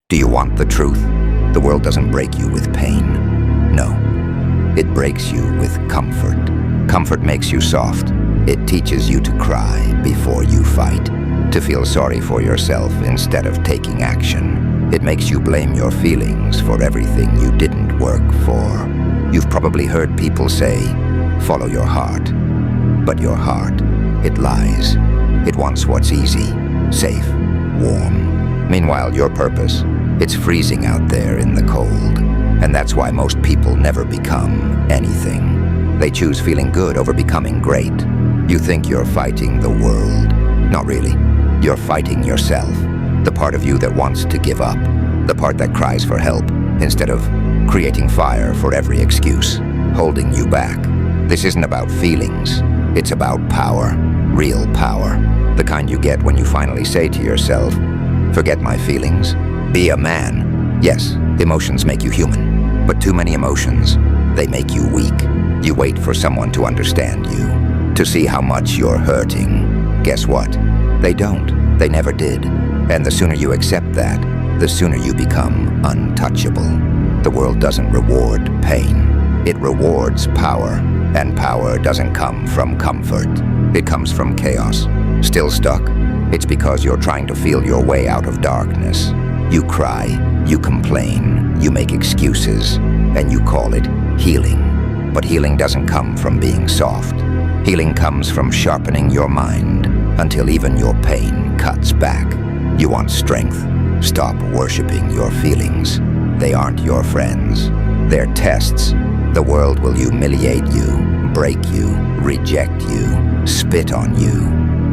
Do you want the truth? The world doesn't break you with pain. No. It breaks you with comfort. Comfort makes you soft. It teaches you to cry before you fight, to feel sorry for yourself instead of taking action. It makes you blame your feelings for everything you didn't work for. You've probably heard people say, follow your heart. But your heart, it lies. It wants what's easy, safe, warm. Meanwhile, your purpose, it's freezing out there in the cold. And that's why most people never become anything. They choose feeling good over becoming great. You think you're fighting the world. Not really. You're fighting yourself. The part of you that wants to give up. The part that cries for help instead of creating fire for every excuse, holding you back. This isn't about feelings. It's about power. Real power. The kind you get when you finally say to yourself, forget my feelings. Be a man. Yes, emotions make you human. But too many emotions, they make you weak. You wait for someone to understand you, to see how much you're hurting. Guess what? They don't. They never did. And the sooner you accept that, the sooner you become untouchable. The world doesn't reward pain. It rewards power. And power doesn't come from comfort. It comes from chaos. Still stuck? It's because you're trying to feel your way out of darkness. You cry, you complain, you make excuses, and you call it healing. But healing doesn't come from being soft. Healing comes from sharpening your mind until even your pain cuts back. You want strength? Stop worshiping your feelings. They aren't your friends. They're tests. The world will humiliate you, break you, reject you, spit on you,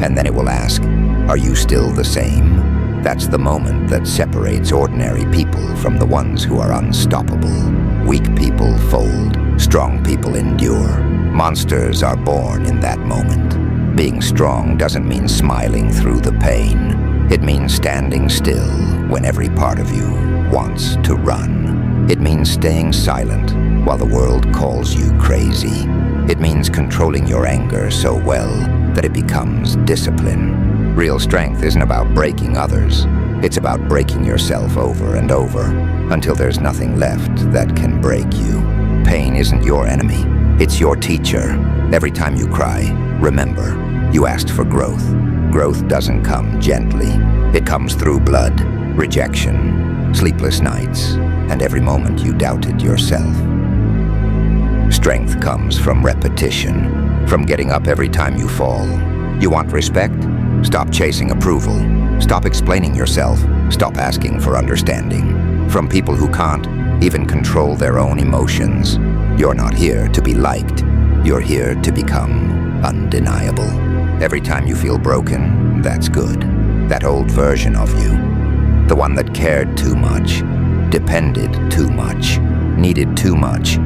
and then it will ask, are you still the same? That's the moment that separates ordinary people from the ones who are unstoppable. Weak people fold, strong people endure. Monsters are born in that moment. Being strong doesn't mean smiling through the pain. It means standing still when every part of you wants to run. It means staying silent while the world calls you crazy. It means controlling your anger so well that it becomes discipline. Real strength isn't about breaking others. It's about breaking yourself over and over until there's nothing left that can break you. Pain isn't your enemy. It's your teacher. Every time you cry, remember, you asked for growth. Growth doesn't come gently. It comes through blood, rejection, sleepless nights, and every moment you doubted yourself. Strength comes from repetition, from getting up every time you fall. You want respect? Stop chasing approval. Stop explaining yourself. Stop asking for understanding. From people who can't even control their own emotions. You're not here to be liked. You're here to become undeniable. Every time you feel broken, that's good. That old version of you. The one that cared too much, depended too much, needed too much.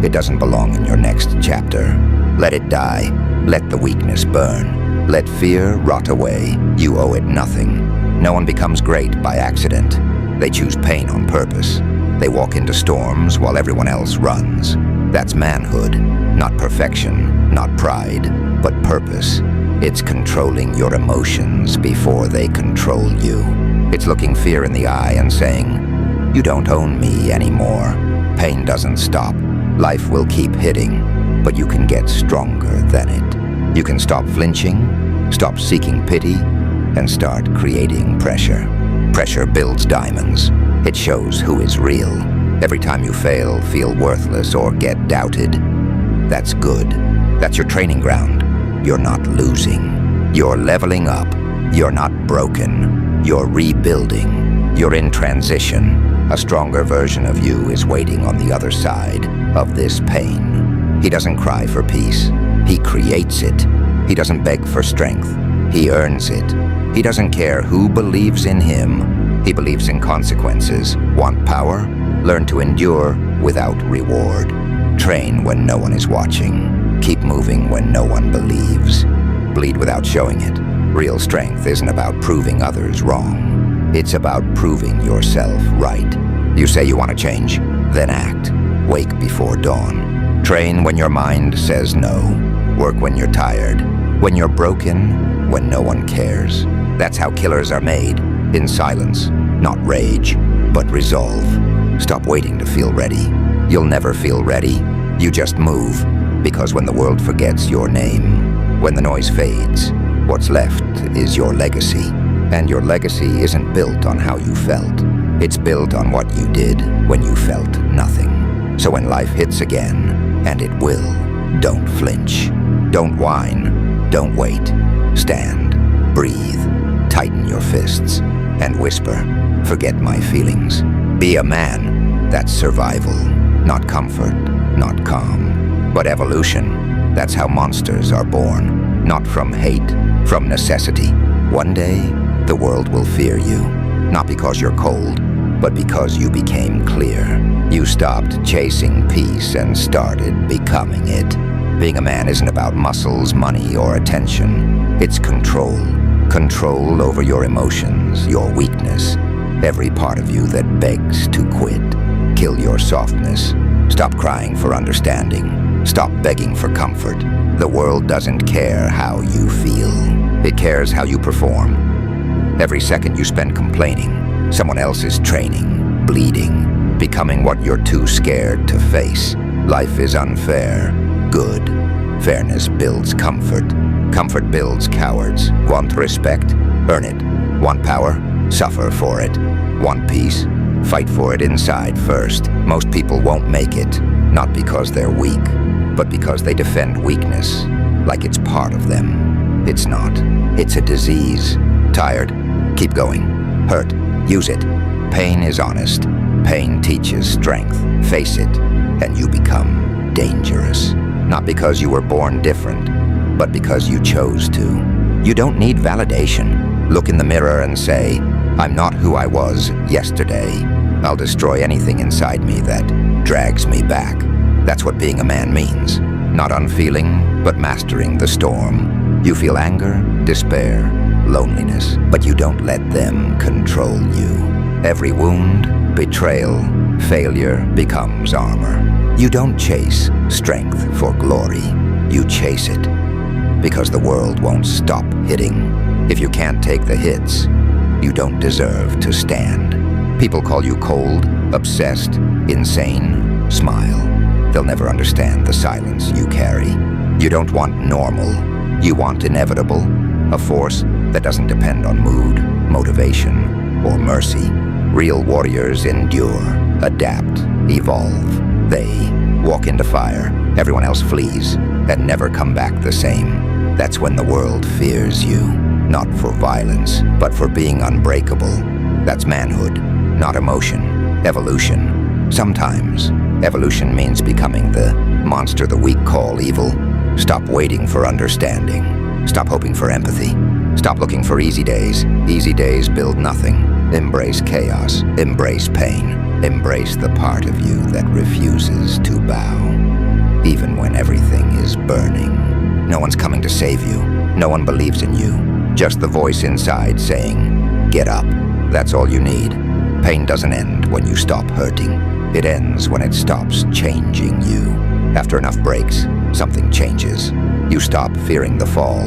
It doesn't belong in your next chapter. Let it die. Let the weakness burn. Let fear rot away. You owe it nothing. No one becomes great by accident. They choose pain on purpose. They walk into storms while everyone else runs. That's manhood. Not perfection, not pride, but purpose. It's controlling your emotions before they control you. It's looking fear in the eye and saying, you don't own me anymore. Pain doesn't stop. Life will keep hitting, but you can get stronger than it. You can stop flinching, stop seeking pity, and start creating pressure. Pressure builds diamonds. It shows who is real. Every time you fail, feel worthless, or get doubted, that's good. That's your training ground. You're not losing. You're leveling up. You're not broken. You're rebuilding. You're in transition. A stronger version of you is waiting on the other side of this pain. He doesn't cry for peace. He creates it. He doesn't beg for strength. He earns it. He doesn't care who believes in him. He believes in consequences. Want power? Learn to endure without reward. Train when no one is watching. Keep moving when no one believes. Bleed without showing it. Real strength isn't about proving others wrong. It's about proving yourself right. You say you want to change? Then act. Wake before dawn. Train when your mind says no. Work when you're tired. When you're broken, when no one cares. That's how killers are made. In silence, not rage. but resolve. Stop waiting to feel ready. You'll never feel ready. You just move, because when the world forgets your name, when the noise fades, what's left is your legacy. And your legacy isn't built on how you felt. It's built on what you did when you felt nothing. So when life hits again, and it will, don't flinch. Don't whine. Don't wait. Stand. Breathe. Tighten your fists. And whisper, forget my feelings. Be a man. That's survival. Not comfort. Not calm. But evolution. That's how monsters are born. Not from hate. From necessity. One day, the world will fear you. Not because you're cold, but because you became clear. You stopped chasing peace and started becoming it. Being a man isn't about muscles, money, or attention. It's control. Control over your emotions, your weakness, every part of you that begs to quit. Kill your softness. Stop crying for understanding. Stop begging for comfort. The world doesn't care how you feel. It cares how you perform. Every second you spend complaining, someone else is training, bleeding, becoming what you're too scared to face. Life is unfair. Good. Fairness builds comfort. Comfort builds cowards. Want respect? Earn it. Want power? Suffer for it. Want peace? Fight for it inside first. Most people won't make it, not because they're weak, but because they defend weakness like it's part of them. It's not. It's a disease. Tired? Keep going. Hurt? Use it. Pain is honest. Pain teaches strength. Face it, and you become dangerous. Not because you were born different, but because you chose to. You don't need validation. Look in the mirror and say, I'm not who I was yesterday. I'll destroy anything inside me that drags me back. That's what being a man means. Not unfeeling, but mastering the storm. You feel anger, despair, loneliness, but you don't let them control you. Every wound, betrayal, failure becomes armor. You don't chase strength for glory. You chase it because the world won't stop hitting. If you can't take the hits, you don't deserve to stand. People call you cold, obsessed, insane. Smile. They'll never understand the silence you carry. You don't want normal. You want inevitable. A force that doesn't depend on mood, motivation, or mercy. Real warriors endure, adapt, evolve. They walk into fire, everyone else flees, and never come back the same. That's when the world fears you, not for violence, but for being unbreakable. That's manhood, not emotion, evolution. Sometimes, evolution means becoming the monster the weak call evil. Stop waiting for understanding. Stop hoping for empathy. Stop looking for easy days. Easy days build nothing. Embrace chaos. Embrace pain. Embrace the part of you that refuses to bow, even when everything is burning. No one's coming to save you. No one believes in you. Just the voice inside saying, get up. That's all you need. Pain doesn't end when you stop hurting. It ends when it stops changing you. After enough breaks, something changes. You stop fearing the fall.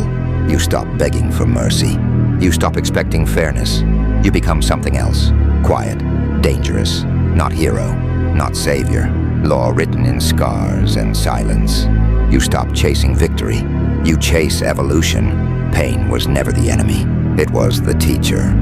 You stop begging for mercy. You stop expecting fairness. You become something else. Quiet, dangerous, not hero, not savior. Law written in scars and silence. You stop chasing victory. You chase evolution. Pain was never the enemy. It was the teacher.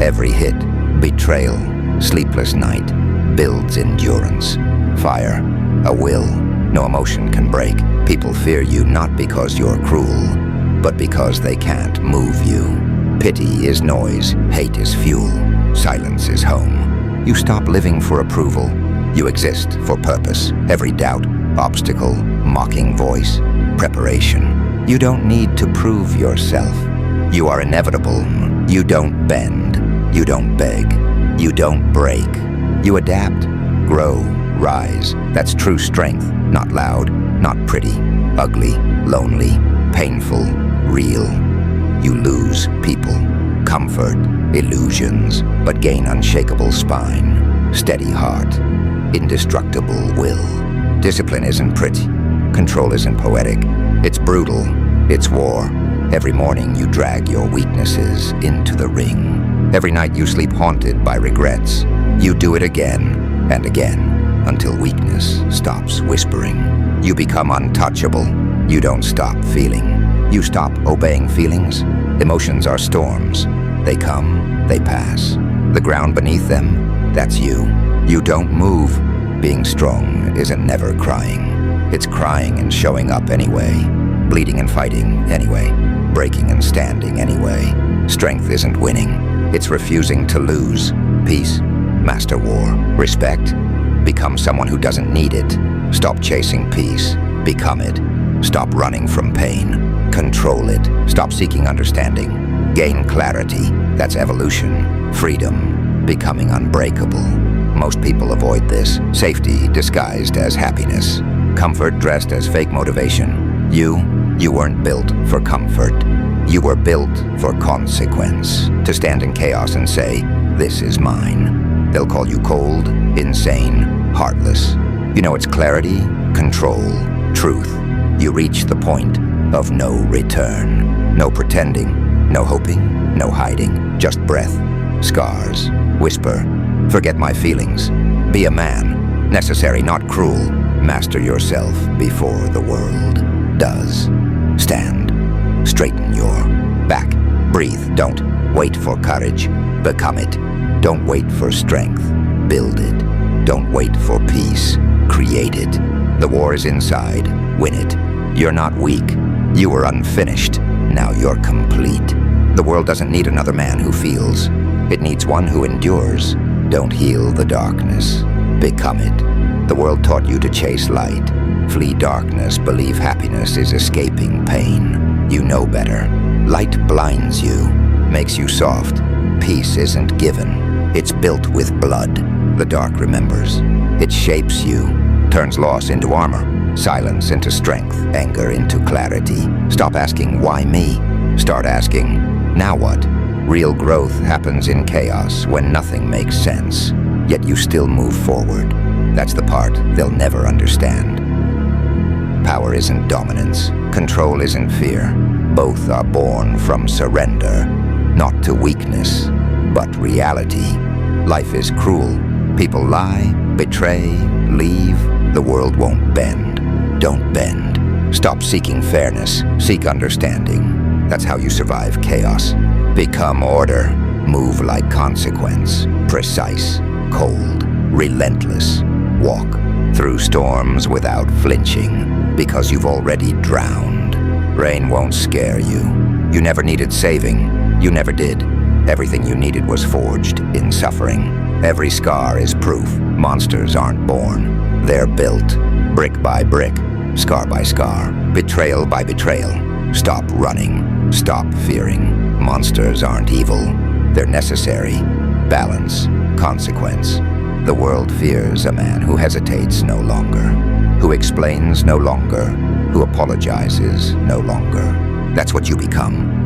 Every hit, betrayal, sleepless night, builds endurance. Fire, a will, no emotion can break. People fear you not because you're cruel, but because they can't move you. Pity is noise, hate is fuel, silence is home. You stop living for approval. You exist for purpose. Every doubt, obstacle, mocking voice, preparation. You don't need to prove yourself. You are inevitable. You don't bend. You don't beg. You don't break. You adapt, grow, rise. That's true strength. Not loud, not pretty, ugly, lonely, painful, real. You lose people, comfort, illusions, but gain unshakable spine, steady heart, indestructible will. Discipline isn't pretty. Control isn't poetic. It's brutal. It's war. Every morning you drag your weaknesses into the ring. Every night you sleep haunted by regrets. You do it again and again until weakness stops whispering. You become untouchable. You don't stop feeling. You stop obeying feelings. Emotions are storms. They come, they pass. The ground beneath them, that's you. You don't move. Being strong isn't never crying. It's crying and showing up anyway. Bleeding and fighting anyway. Breaking and standing anyway. Strength isn't winning. It's refusing to lose. Peace, master war, respect. Become someone who doesn't need it. Stop chasing peace. Become it. Stop running from pain. Control it. Stop seeking understanding. Gain clarity. That's evolution. Freedom. Becoming unbreakable. Most people avoid this. Safety disguised as happiness. Comfort dressed as fake motivation. You weren't built for comfort. You were built for consequence. To stand in chaos and say, "This is mine." They'll call you cold, insane, heartless. You know it's clarity, control, truth. You reach the point of no return. No pretending, no hoping, no hiding. Just breath, scars, whisper, "Forget my feelings." Be a man, necessary, not cruel. Master yourself before the world does. Stand. Straighten your back. Breathe. Don't wait for courage. Become it. Don't wait for strength. Build it. Don't wait for peace. Create it. The war is inside. Win it. You're not weak. You were unfinished. Now you're complete. The world doesn't need another man who feels. It needs one who endures. Don't heal the darkness. Become it. The world taught you to chase light. Flee darkness. Believe happiness is escaping pain. You know better. Light blinds you, makes you soft. Peace isn't given. It's built with blood. The dark remembers. It shapes you, turns loss into armor, silence into strength, anger into clarity. Stop asking, why me? Start asking, now what? Real growth happens in chaos when nothing makes sense, yet you still move forward. That's the part they'll never understand. Power isn't dominance. Control isn't fear. Both are born from surrender, not to weakness, but reality. Life is cruel. People lie, betray, leave. The world won't bend. Don't bend. Stop seeking fairness. Seek understanding. That's how you survive chaos. Become order. Move like consequence. Precise, cold, relentless. Walk through storms without flinching. Because you've already drowned. Rain won't scare you. You never needed saving. You never did. Everything you needed was forged in suffering. Every scar is proof. Monsters aren't born. They're built, brick by brick, scar by scar, betrayal by betrayal. Stop running. Stop fearing. Monsters aren't evil. They're necessary. Balance, consequence. The world fears a man who hesitates no longer. Who explains no longer, who apologizes no longer. That's what you become.